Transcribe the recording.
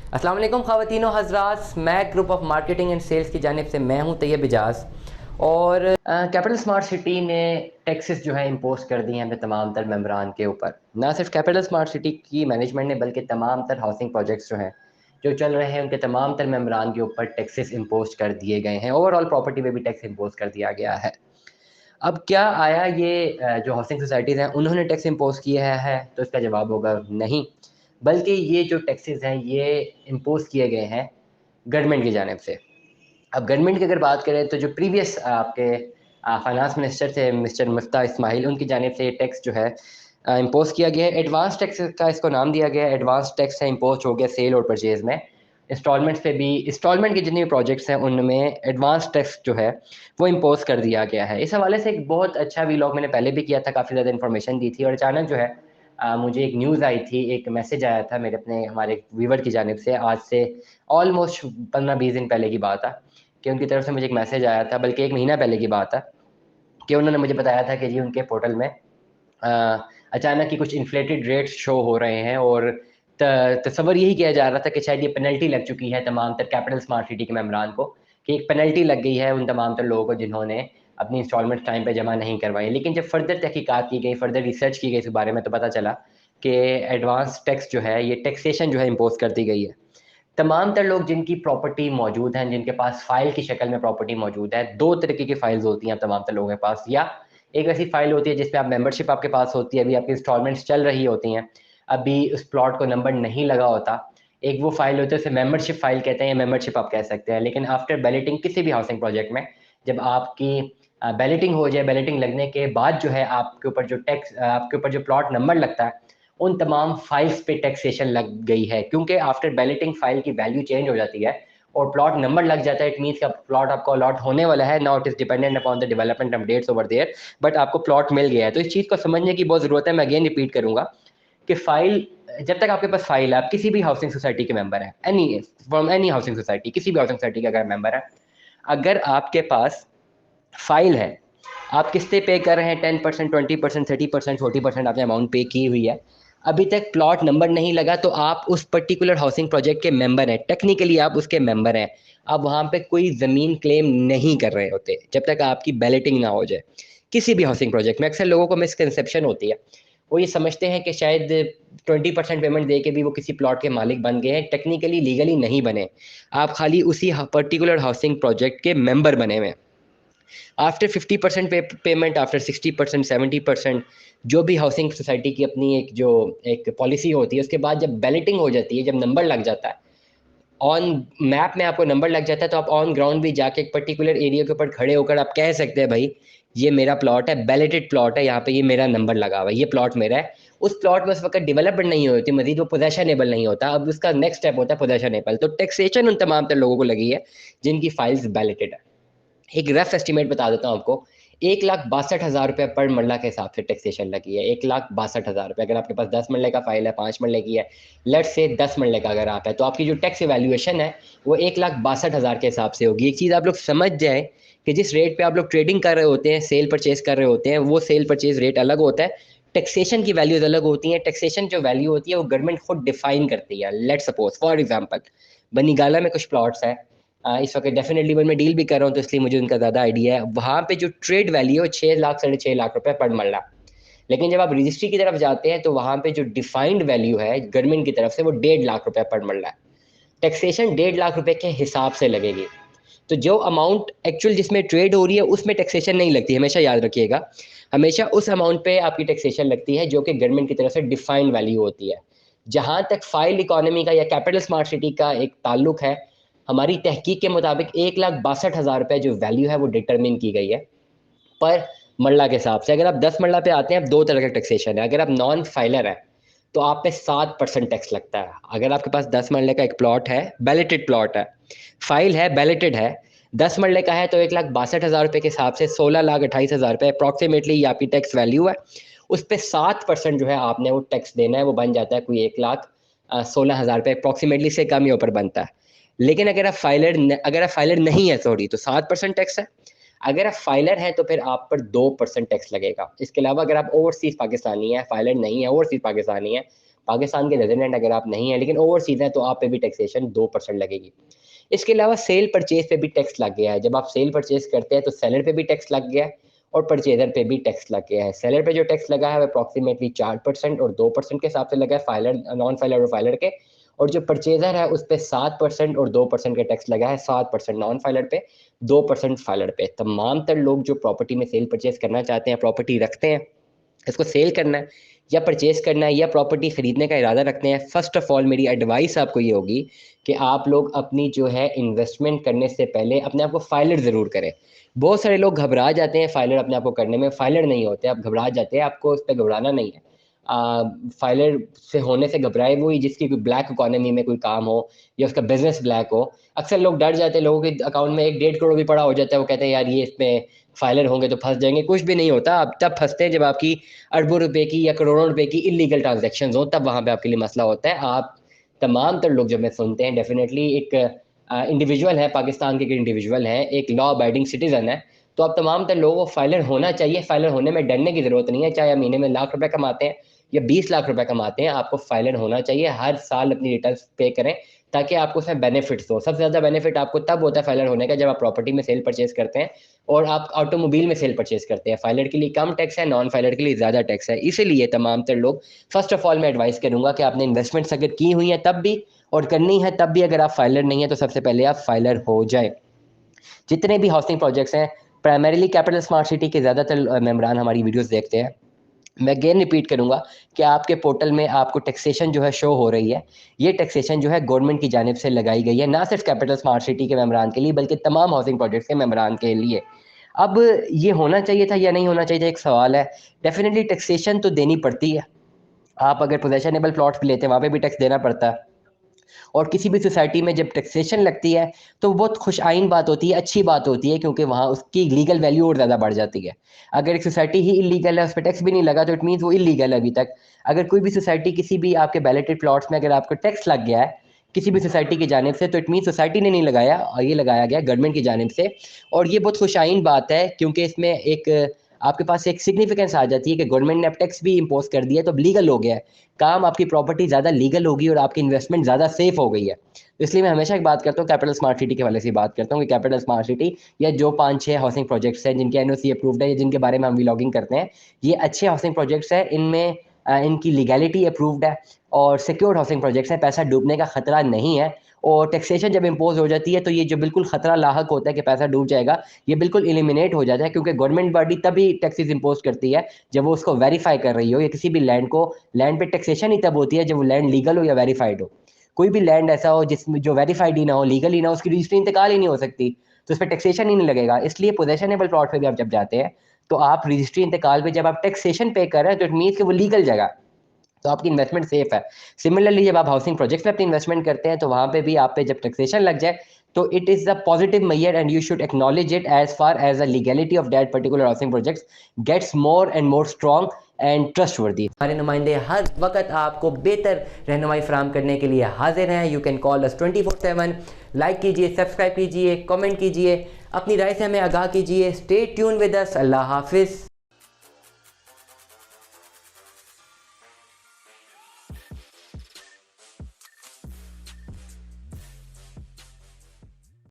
अस्सलाम वालेकुम ख़वातीनो हज़रात, मैं group of marketing and sales की जानिब से मैं हूं तैयब इजाज़। और कैपिटल स्मार्ट सिटी ने टैक्सेस जो है इम्पोज कर दिए हैं अपने तमाम तर मेंबरान के ऊपर। ना सिर्फ कैपिटल स्मार्ट सिटी की मैनेजमेंट ने बल्कि तमाम तर हाउसिंग प्रोजेक्ट्स जो हैं जो चल रहे हैं उनके तमाम तर मेंबरान के ऊपर टैक्सेस इम्पोज कर दिए गए हैं। ओवरऑल प्रॉपर्टी में भी टैक्स इम्पोज कर दिया गया है। अब क्या आया ये जो हाउसिंग सोसाइटीज़ हैं उन्होंने टैक्स इम्पोज़ किया है? तो इसका जवाब होगा नहीं, बल्कि ये जो टैक्सेस हैं ये इम्पोज़ किए गए हैं गवर्नमेंट की जानिब से। अब गवर्नमेंट की अगर बात करें तो जो प्रीवियस आपके फाइनेंस मिनिस्टर थे मिस्टर मुफ्ता इस्माइल, उनकी जानिब से ये टैक्स जो है इम्पोज़ किया गया है। एडवांस टैक्स का इसको नाम दिया गया है। एडवांस टैक्स है इम्पोज़ हो गया सेल और परचेज़ में। इंस्टॉलमेंट्स पे भी इंस्टॉलमेंट के जितने भी प्रोजेक्ट्स हैं उनमें एडवांस टैक्स जो है वो इम्पोज़ कर दिया गया है। इस हवाले से एक बहुत अच्छा व्लॉग मैंने पहले भी किया था, काफ़ी ज़्यादा इन्फॉर्मेशन दी थी और अचानक जो है मुझे एक न्यूज़ आई थी, एक मैसेज आया था मेरे अपने हमारे व्यूवर की जानिब से, आज से ऑलमोस्ट 15-20 दिन पहले की बात है कि उनकी तरफ से मुझे एक मैसेज आया था, बल्कि 1 महीना पहले की बात है कि उन्होंने मुझे बताया था कि जी उनके पोर्टल में अचानक ही कुछ इन्फ्लेटेड रेट्स शो हो रहे हैं और तसव्वुर यही किया जा रहा था कि शायद ये पेनल्टी लग चुकी है तमाम तर कैपिटल स्मार्ट सिटी के मेंबरान को, कि एक पेनल्टी लग गई है उन तमाम तर लोगों को जिन्होंने अपनी इंस्टॉलमेंट टाइम पे जमा नहीं करवाई। लेकिन जब फर्दर तहकीकात की गई, फर्दर रिसर्च की गई इस बारे में, तो पता चला कि एडवांस टैक्स जो है, ये टैक्सेशन जो है इम्पोज़ कर दी गई है। तमाम तर लोग जिनकी प्रॉपर्टी मौजूद हैं, जिनके पास फ़ाइल की शक्ल में प्रॉपर्टी मौजूद है, 2 तरीके की फ़ाइल्स होती हैं तमाम तर लोगों के पास। या एक ऐसी फ़ाइल होती है जिस पे आप मेंबरशिप आपके पास होती है, अभी आपकी इंस्टॉलमेंट्स चल रही होती हैं, अभी उस प्लॉट को नंबर नहीं लगा होता। एक वो फ़ाइल होती है, उसे मेंबरशिप फ़ाइल कहते हैं या मेंबरशिप आप कह सकते हैं। लेकिन आफ्टर बैलेटिंग किसी भी हाउसिंग प्रोजेक्ट में जब आपकी बैलेटिंग हो जाए, बैलेटिंग लगने के बाद जो है आपके ऊपर जो प्लॉट नंबर लगता है, उन तमाम फाइल्स पे टैक्सेशन लग गई है, क्योंकि आफ्टर बैलेटिंग फाइल की वैल्यू चेंज हो जाती है और प्लॉट नंबर लग जाता है। इट मीन्स का प्लॉट आपको अलॉट होने वाला है। Now it is dependent upon the development updates over there, but आपको प्लॉट मिल गया है। तो इस चीज़ को समझने की बहुत ज़रूरत है। मैं अगेन रिपीट करूंगा कि फाइल, जब तक आपके पास फाइल है, आप किसी भी हाउसिंग सोसाइटी के मेंबर हैं, any from any housing society, किसी भी हाउसिंग सोसाइटी के अगर मेंबर है, अगर आपके पास फाइल है, आप किस्तें पे कर रहे हैं 10%, 20%, 30%, 40% आपने अमाउंट पे की हुई है, अभी तक प्लॉट नंबर नहीं लगा, तो आप उस पर्टिकुलर हाउसिंग प्रोजेक्ट के मेंबर हैं। टेक्निकली आप उसके मेंबर हैं। आप वहाँ पे कोई ज़मीन क्लेम नहीं कर रहे होते जब तक आपकी बैलेटिंग ना हो जाए। किसी भी हाउसिंग प्रोजेक्ट में अक्सर लोगों को मिसकंसेप्शन होती है, वो ये समझते हैं कि शायद 20% पेमेंट दे के भी वो किसी प्लॉट के मालिक बन गए हैं। टेक्निकली लीगली नहीं बने, आप खाली उसी पर्टिकुलर हाउसिंग प्रोजेक्ट के मेंबर बने हुए हैं। आफ्टर 50% पेमेंट, आफ्टर 60%, 70%, जो भी हाउसिंग सोसाइटी की अपनी एक पॉलिसी होती है, उसके बाद जब बैलेटिंग हो जाती है, जब नंबर लग जाता है, ऑन मैप में आपको नंबर लग जाता है, तो आप ऑन ग्राउंड भी जाके एक पर्टिकुलर एरिया के ऊपर खड़े होकर आप कह सकते हैं, भाई ये मेरा प्लॉट है, बैलेटेड प्लॉट है, यहाँ पे ये मेरा नंबर लगा हुआ है, ये प्लॉट मेरा है। उस प्लॉट में उस वक्त डेवलपमेंट नहीं होती, मजीद वो पोजेशनेबल नहीं होता। अब उसका नेक्स्ट स्टेप होता है पोजेशनेबल। तो टैक्सेशन उन तमाम तर लोगों को लगी है जिनकी फाइल्स बैलेटेड है। एक रफ एस्टिमेट बता देता हूँ आपको, 1,62,000 रुपये पर मरला के हिसाब से टैक्सेशन लगी है। 1,62,000 रुपये, अगर आपके पास 10 मरले का फाइल है, 5 मरले की है, लेट से 10 मरले का अगर आप है, तो आपकी जो टैक्स वैल्यूएशन है वो 1,62,000 के हिसाब से होगी। एक चीज़ आप लोग समझ जाएं कि जिस रेट पे आप लोग ट्रेडिंग कर रहे होते हैं, सेल परचेज कर रहे होते हैं, वो सेल परचेज रेट अलग होता है, टैक्सेशन की वैल्यूज अलग होती हैं। टैक्सेशन जो वैल्यू होती है वो गवर्नमेंट खुद डिफाइन करती है। Let suppose for example, Banigala में कुछ प्लॉट्स हैं, इस वक्त डेफिनेटली मैं डील भी कर रहा हूँ, तो इसलिए मुझे उनका ज़्यादा आइडिया है। वहाँ पे जो ट्रेड वैल्यू है 6 लाख 6.5 लाख रुपए पर मरला। लेकिन जब आप रजिस्ट्री की तरफ जाते हैं तो वहाँ पे जो डिफाइंड वैल्यू है गवर्नमेंट की तरफ से वो 1.5 लाख रुपए पर मरला है। टैक्सेशन 1.5 लाख रुपए के हिसाब से लगेगी। तो जो अमाउंट एक्चुअल जिसमें ट्रेड हो रही है उसमें टैक्सेशन नहीं लगती, हमेशा याद रखिएगा। हमेशा उस अमाउंट पे आपकी टैक्सेशन लगती है जो कि गवर्नमेंट की तरफ से डिफाइंड वैल्यू होती है। जहाँ तक फाइल इकोनॉमी का या कैपिटल स्मार्ट सिटी का एक ताल्लुक है, हमारी तहकीक के मुताबिक 1,62,000 रुपये जो वैल्यू है वो डिटरमिन की गई है पर मरला के हिसाब से। अगर आप 10 मरला पे आते हैं, आप 2 तरह का टैक्सेशन है। अगर आप नॉन फाइलर हैं तो आप पे 7% टैक्स लगता है। अगर आपके पास 10 मरले का एक प्लॉट है, बैलेटेड प्लॉट है, फाइल है, बैलेटेड है, 10 मरले का है, तो 1,62,000 रुपये के हिसाब से 16,28,000 रुपये अप्रॉक्सीमेटली ये आपकी टैक्स वैल्यू है। उस पर 7% जो है आपने वो टैक्स देना है, वो बन जाता है कोई 1,16,000 रुपये अप्रॉक्सीमेटली, से कम या ऊपर बनता है। लेकिन अगर आप फाइलर नहीं है, सॉरी, तो 7% टैक्स है। अगर आप फाइलर हैं तो फिर आप पर 2% टैक्स लगेगा। इसके अलावा अगर आप ओवरसीज पाकिस्तानी है, फाइलर नहीं है, ओवरसीज पाकिस्तानी है, पाकिस्तान के रेजिडेंट अगर आप नहीं हैं लेकिन ओवरसीज़ हैं तो आप पे भी टैक्सेशन 2% लगेगी। इसके अलावा सेल परचेज़ पे भी टैक्स लग गया है। जब आप सेल परचेज़ करते हैं तो सेलर पे भी टैक्स लग गया है और परचेज़र पे भी टैक्स लग गया है। सेलर पे जो टैक्स लगा है वो अप्रॉक्सिमेटली 4% और 2% के हिसाब से लगा है फाइलर, नॉन फाइलर और फाइलर के। और जो परचेज़र है उस पे 7% और 2% का टैक्स लगा है, 7% नॉन फाइलर पे, 2% फाइलर पे। तमाम तर लोग जो प्रॉपर्टी में सेल परचेज़ करना चाहते हैं, प्रॉपर्टी रखते हैं, इसको सेल करना है या परचेज़ करना है या प्रॉपर्टी खरीदने का इरादा रखते हैं, फ़र्स्ट ऑफ़ ऑल मेरी एडवाइस आपको ये होगी कि आप लोग अपनी जो है इन्वेस्टमेंट करने से पहले अपने आप को फाइलर ज़रूर करें। बहुत सारे लोग घबरा जाते हैं फाइलर अपने आप को करने में, फाइलर नहीं होते, आप घबरा जाते हैं, आपको उस पे घबराना नहीं है। फाइलर से होने से घबराए वही जिसकी कोई ब्लैक इकोनॉमी में कोई काम हो या उसका बिज़नेस ब्लैक हो। अक्सर लोग डर जाते हैं, लोगों के अकाउंट में 1 डेढ़ करोड़ भी पड़ा हो जाता है, वो कहते हैं यार ये इसमें फाइलर होंगे तो फँस जाएँगे, कुछ भी नहीं होता। आप तब फँसते हैं जब आपकी अरबों रुपए की या करोड़ों रुपए की इल्लीगल ट्रांज़ैक्शंस हो, तब वहाँ पे आपके लिए मसला होता है। आप तमाम तर लोग जब मैं सुनते हैं डेफ़िनेटली एक इंडिविजुअल है, पाकिस्तान के एक इंडिविजुअल हैं, एक लॉ अबाइडिंग सिटीज़न है, तो आप तमाम तर लोगों को फाइलर होना चाहिए। फाइलर होने में डरने की ज़रूरत नहीं है, चाहे आप महीने में लाख रुपए कमाते हैं या 20 लाख रुपए कमाते हैं, आपको फाइलर होना चाहिए। हर साल अपनी रिटर्न्स पे करें ताकि आपको उसमें बेनिफिट्स हो। सबसे ज़्यादा बेनिफिट आपको तब होता है फाइलर होने का जब आप प्रॉपर्टी में सेल परचेज़ करते हैं और आप ऑटोमोबाइल में सेल परचेज़ करते हैं। फाइलर के लिए कम टैक्स है, नॉन फाइलर के लिए ज़्यादा टैक्स है। इसीलिए तमाम तर लोग फर्स्ट ऑफ ऑल मैं एडवाइस करूँगा कि आपने इन्वेस्टमेंट्स अगर की हुई हैं तब भी और करनी है तब भी अगर आप फाइलर नहीं हैं तो सबसे पहले आप फाइलर हो जाएँ। जितने भी हाउसिंग प्रोजेक्ट्स हैं, प्राइमरीली कैपिटल स्मार्ट सिटी के ज़्यादातर मेंबरान हमारी वीडियोज़ देखते हैं। मैं अगेन रिपीट करूँगा कि आपके पोर्टल में आपको टैक्सेशन जो है शो हो रही है। ये टैक्सेशन जो है गवर्नमेंट की जानिब से लगाई गई है, ना सिर्फ़ कैपिटल स्मार्ट सिटी के मेंबरान के लिए बल्कि तमाम हाउसिंग प्रोजेक्ट्स के मेंबरान के लिए। अब ये होना चाहिए था या नहीं होना चाहिए था एक सवाल है। डेफ़िनिटली टैक्सेशन तो देनी पड़ती है। आप अगर पोज़ेशनेबल प्लॉट्स भी लेते हैं वहाँ पे भी टैक्स देना पड़ता है। और किसी भी सोसाइटी में जब टैक्सेशन लगती है तो वो बहुत खुशआइन बात होती है, अच्छी बात होती है क्योंकि वहाँ उसकी लीगल वैल्यू और ज़्यादा बढ़ जाती है। अगर एक सोसाइटी ही इल्लीगल है, उस पे टैक्स भी नहीं लगा तो इट मीन्स वो इल्लीगल है अभी तक। अगर कोई भी सोसाइटी किसी भी आपके बैलेटेड प्लॉट्स में अगर आपको टैक्स लग गया है, किसी भी सोसाइटी की जानिब से तो इट मीन्स सोसाइटी ने नहीं लगाया और ये लगाया गया गवर्नमेंट की जानिब से। और ये बहुत खुशआइन बात है क्योंकि इसमें एक आपके पास एक सिग्निफिकेंस आ जाती है कि गवर्नमेंट ने अब टैक्स भी इम्पोज़ कर दिया है तो अब लीगल हो गया है। काम आपकी प्रॉपर्टी ज़्यादा लीगल होगी और आपकी इन्वेस्टमेंट ज़्यादा सेफ हो गई है। तो इसलिए मैं हमेशा एक बात करता हूँ कैपिटल स्मार्ट सिटी के हवाले से बात करता हूँ कि कैपिटल स्मार्ट सिटी या जो 5-6 हाउसिंग प्रोजेक्ट्स हैं जिनके एनओसी अप्रूव्ड है या जिनके बारे में हम व्लॉगिंग करते हैं, ये अच्छे हाउसिंग प्रोजेक्ट्स हैं। इनमें इनकी लीगैलिटी अप्रूव्ड है और सिक्योर्ड हाउसिंग प्रोजेक्ट्स हैं, पैसा डूबने का खतरा नहीं है। और टैक्सेशन जब इम्पोज़ हो जाती है तो ये जो बिल्कुल खतरा लाहक होता है कि पैसा डूब जाएगा, ये बिल्कुल एलिमिनेट हो जाता है क्योंकि गवर्नमेंट बॉडी तभी टैक्सेस इम्पोज़ करती है जब वो उसको वेरीफाई कर रही हो या किसी भी लैंड को, लैंड पे टैक्सेशन ही तब होती है जब वो लैंड लीगल हो या वेरीफाइड हो। कोई भी लैंड ऐसा हो जिसमें जो वेरीफाइड ही ना हो, लीगल ही ना हो, उसकी रजिस्ट्री इंतकाल ही नहीं हो सकती, तो उस पे टैक्सेशन ही नहीं लगेगा। इसलिए पोजेशनेबल प्लॉट पे भी आप जब जाते हैं, तो आप रजिस्ट्री इंतकाल पे जब आप टैक्सेशन पे कर रहे हैं, तो इट मीन्स कि वो लीगल जगह, तो आपकी इन्वेस्टमेंट सेफ है। सिमिलरली जब आप हाउसिंग प्रोजेक्ट्स में अपनी इन्वेस्टमेंट करते हैं, तो वहाँ पे भी आप पे जब टैक्सेशन लग जाए, तो it is a positive measure and you should acknowledge it as far as the legality of that particular housing projects gets more and more strong and trustworthy. हमारे नुमाइंदे हर वक्त आपको बेहतर रहनुमाई फराहम करने के लिए हाजिर हैं। You can call us 24/7। Like कीजिए, सब्सक्राइब कीजिए, कमेंट कीजिए, अपनी राय से हमें आगाह कीजिए। Stay tuned with us. अल्लाह हाफिज़।